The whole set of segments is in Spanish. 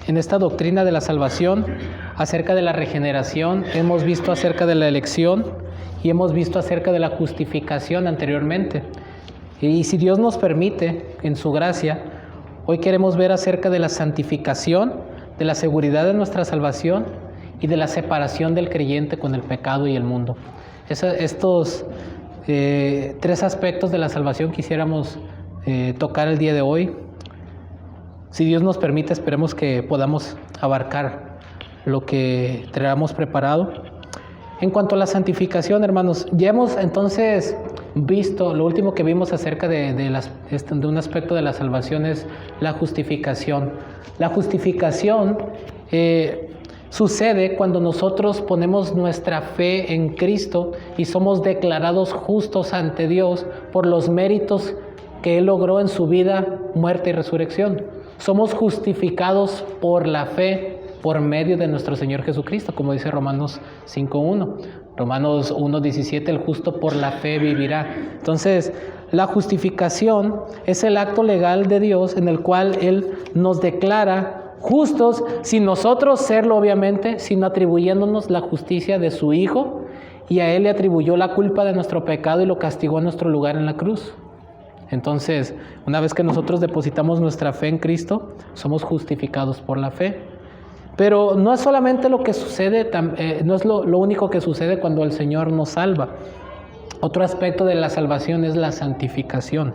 En esta doctrina de la salvación, acerca de la regeneración, hemos visto acerca de la elección y hemos visto acerca de la justificación anteriormente. Y si Dios nos permite, en su gracia, hoy queremos ver acerca de la santificación, de la seguridad de nuestra salvación y de la separación del creyente con el pecado y el mundo. Estos tres aspectos de la salvación quisiéramos tocar el día de hoy. Si Dios nos permite, esperemos que podamos abarcar lo que traemos preparado. En cuanto a la santificación, hermanos, ya hemos entonces visto, lo último que vimos acerca de un aspecto de la salvación es la justificación. La justificación sucede cuando nosotros ponemos nuestra fe en Cristo y somos declarados justos ante Dios por los méritos que Él logró en su vida, muerte y resurrección. Somos justificados por la fe, por medio de nuestro Señor Jesucristo, como dice Romanos 5.1. Romanos 1.17, el justo por la fe vivirá. Entonces, la justificación es el acto legal de Dios en el cual Él nos declara justos, sin nosotros serlo obviamente, sino atribuyéndonos la justicia de su Hijo, y a Él le atribuyó la culpa de nuestro pecado y lo castigó en nuestro lugar en la cruz. Entonces, una vez que nosotros depositamos nuestra fe en Cristo, somos justificados por la fe. Pero no es solamente lo que sucede, no es lo único que sucede cuando el Señor nos salva. Otro aspecto de la salvación es la santificación.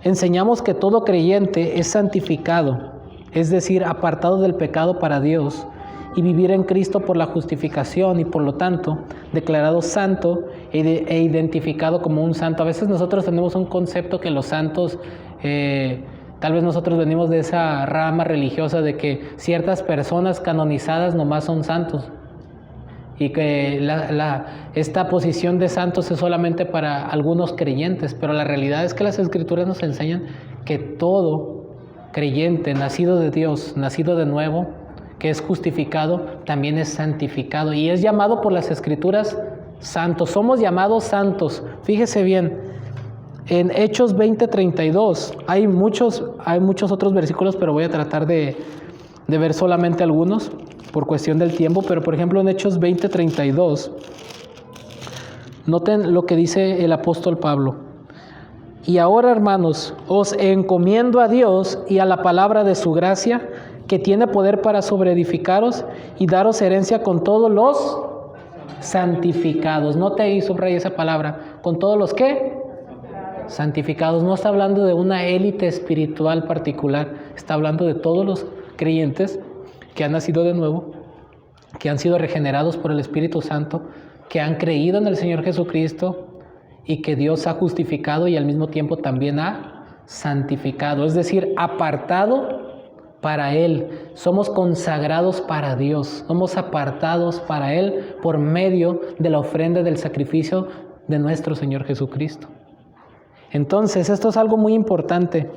Enseñamos que todo creyente es santificado, es decir, apartado del pecado para Dios, y vivir en Cristo por la justificación y por lo tanto declarado santo e identificado como un santo. A veces nosotros tenemos un concepto que los santos, tal vez nosotros venimos de esa rama religiosa de que ciertas personas canonizadas nomás son santos y que esta posición de santos es solamente para algunos creyentes, pero la realidad es que las Escrituras nos enseñan que todo creyente, nacido de Dios, nacido de nuevo, que es justificado, también es santificado y es llamado por las Escrituras santos. Somos llamados santos. Fíjese bien, en Hechos 20:32 hay muchos otros versículos, pero voy a tratar de ver solamente algunos por cuestión del tiempo. Pero por ejemplo en Hechos 20:32, noten lo que dice el apóstol Pablo. Y ahora, hermanos, os encomiendo a Dios y a la palabra de su gracia, que tiene poder para sobreedificaros y daros herencia con todos los santificados. Note ahí, subraya esa palabra. ¿Con todos los qué? Santificados. No está hablando de una élite espiritual particular. Está hablando de todos los creyentes que han nacido de nuevo, que han sido regenerados por el Espíritu Santo, que han creído en el Señor Jesucristo y que Dios ha justificado y al mismo tiempo también ha santificado. Es decir, apartado para Él. Somos consagrados para Dios. Somos apartados para Él por medio de la ofrenda del sacrificio de nuestro Señor Jesucristo. Entonces, esto es algo muy importante.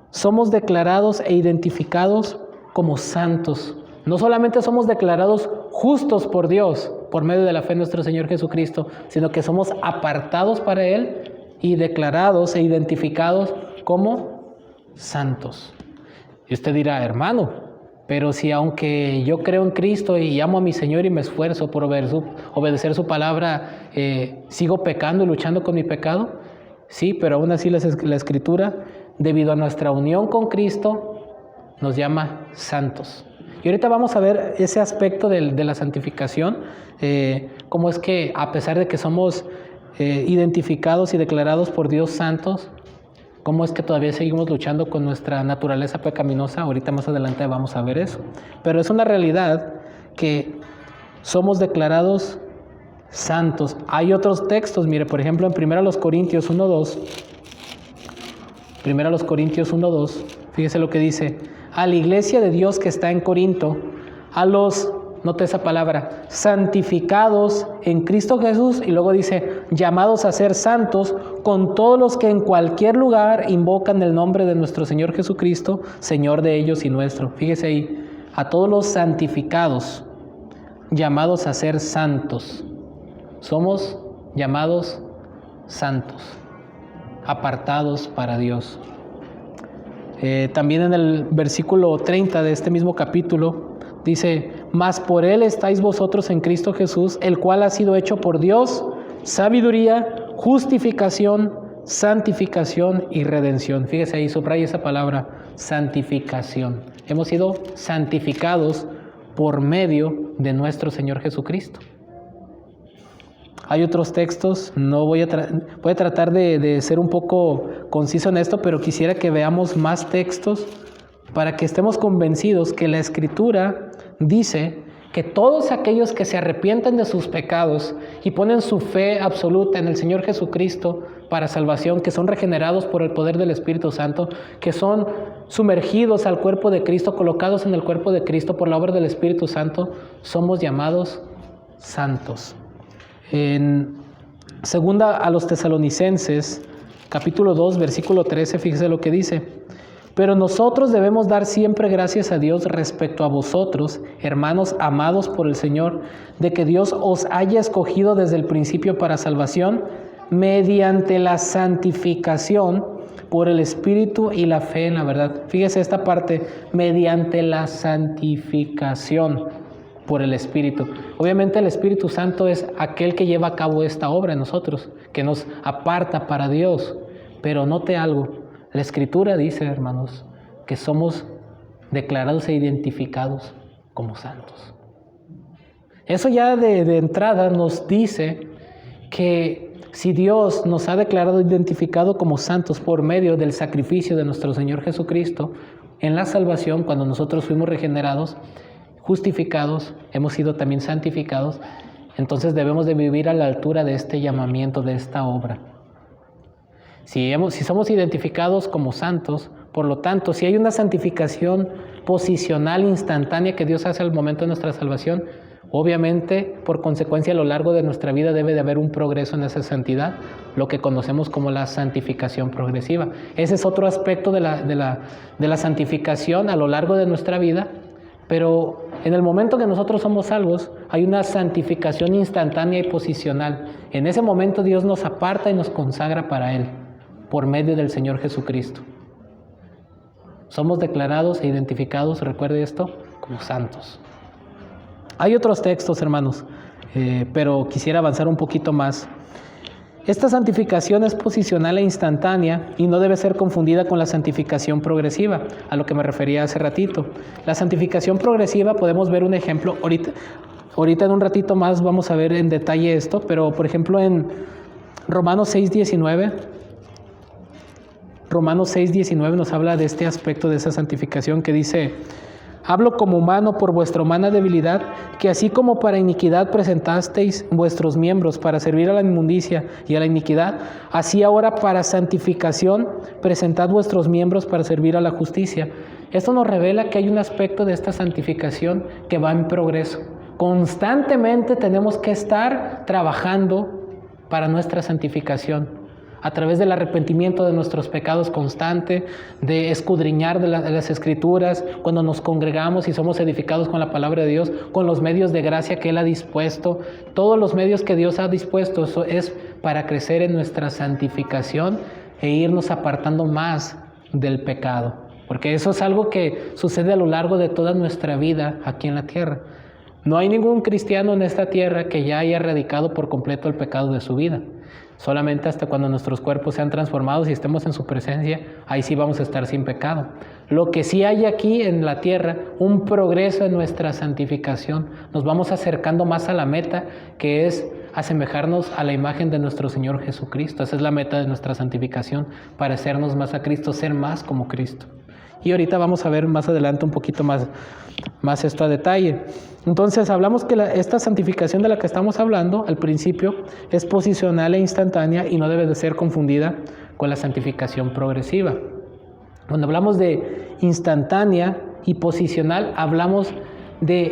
Somos declarados e identificados como santos. No solamente somos declarados justos por Dios por medio de la fe en nuestro Señor Jesucristo, sino que somos apartados para Él y declarados e identificados como santos. Y usted dirá, hermano, pero si aunque yo creo en Cristo y amo a mi Señor y me esfuerzo por obedecer su palabra, ¿sigo pecando y luchando con mi pecado? Sí, pero aún así la Escritura, debido a nuestra unión con Cristo, nos llama santos. Y ahorita vamos a ver ese aspecto de la santificación, cómo es que a pesar de que somos identificados y declarados por Dios santos, cómo es que todavía seguimos luchando con nuestra naturaleza pecaminosa. Ahorita más adelante vamos a ver eso. Pero es una realidad que somos declarados santos. Hay otros textos, mire, por ejemplo, en 1 Corintios 1:2. 1 Corintios 1:2, fíjese lo que dice. A la iglesia de Dios que está en Corinto, a los, note esa palabra, santificados en Cristo Jesús, y luego dice, llamados a ser santos, con todos los que en cualquier lugar invocan el nombre de nuestro Señor Jesucristo, Señor de ellos y nuestro. Fíjese ahí, a todos los santificados, llamados a ser santos. Somos llamados santos, apartados para Dios. También en el versículo 30 de este mismo capítulo dice: mas por Él estáis vosotros en Cristo Jesús, el cual ha sido hecho por Dios sabiduría, justificación, santificación y redención. Fíjese ahí, subraya esa palabra, santificación. Hemos sido santificados por medio de nuestro Señor Jesucristo. Hay otros textos, no voy a tratar de ser un poco conciso en esto, pero quisiera que veamos más textos para que estemos convencidos que la Escritura dice que todos aquellos que se arrepienten de sus pecados y ponen su fe absoluta en el Señor Jesucristo para salvación, que son regenerados por el poder del Espíritu Santo, que son sumergidos al cuerpo de Cristo, colocados en el cuerpo de Cristo por la obra del Espíritu Santo, somos llamados santos. En segunda a los Tesalonicenses, capítulo 2, versículo 13, fíjese lo que dice: pero nosotros debemos dar siempre gracias a Dios respecto a vosotros, hermanos amados por el Señor, de que Dios os haya escogido desde el principio para salvación, mediante la santificación por el Espíritu y la fe en la verdad. Fíjese esta parte, mediante la santificación por el Espíritu. Obviamente el Espíritu Santo es aquel que lleva a cabo esta obra en nosotros, que nos aparta para Dios. Pero note algo, la Escritura dice, hermanos, que somos declarados e identificados como santos. Eso ya de entrada nos dice que si Dios nos ha declarado identificado como santos por medio del sacrificio de nuestro Señor Jesucristo, en la salvación, cuando nosotros fuimos regenerados, justificados, hemos sido también santificados, entonces debemos de vivir a la altura de este llamamiento, de esta obra. Si somos identificados como santos, por lo tanto, si hay una santificación posicional instantánea que Dios hace al momento de nuestra salvación, obviamente, por consecuencia, a lo largo de nuestra vida debe de haber un progreso en esa santidad, lo que conocemos como la santificación progresiva. Ese es otro aspecto de la santificación a lo largo de nuestra vida, pero en el momento que nosotros somos salvos, hay una santificación instantánea y posicional. En ese momento Dios nos aparta y nos consagra para Él, por medio del Señor Jesucristo. Somos declarados e identificados, recuerde esto, como santos. Hay otros textos, hermanos, pero quisiera avanzar un poquito más. Esta santificación es posicional e instantánea y no debe ser confundida con la santificación progresiva, a lo que me refería hace ratito. La santificación progresiva, podemos ver un ejemplo, ahorita en un ratito más vamos a ver en detalle esto, pero por ejemplo en Romanos 6:19 nos habla de este aspecto de esa santificación que dice: hablo como humano por vuestra humana debilidad, que así como para iniquidad presentasteis vuestros miembros para servir a la inmundicia y a la iniquidad, así ahora para santificación presentad vuestros miembros para servir a la justicia. Esto nos revela que hay un aspecto de esta santificación que va en progreso. Constantemente tenemos que estar trabajando para nuestra santificación, a través del arrepentimiento de nuestros pecados constante, de escudriñar de las Escrituras, cuando nos congregamos y somos edificados con la palabra de Dios, con los medios de gracia que Él ha dispuesto. Todos los medios que Dios ha dispuesto, eso es para crecer en nuestra santificación e irnos apartando más del pecado. Porque eso es algo que sucede a lo largo de toda nuestra vida aquí en la tierra. No hay ningún cristiano en esta tierra que ya haya erradicado por completo el pecado de su vida. Solamente hasta cuando nuestros cuerpos sean transformados y estemos en su presencia, ahí sí vamos a estar sin pecado. Lo que sí hay aquí en la tierra, un progreso en nuestra santificación. Nos vamos acercando más a la meta, que es asemejarnos a la imagen de nuestro Señor Jesucristo. Esa es la meta de nuestra santificación, parecernos más a Cristo, ser más como Cristo. Y ahorita vamos a ver más adelante un poquito más esto a detalle. Entonces hablamos que esta santificación de la que estamos hablando al principio es posicional e instantánea y no debe de ser confundida con la santificación progresiva. Cuando hablamos de instantánea y posicional, hablamos de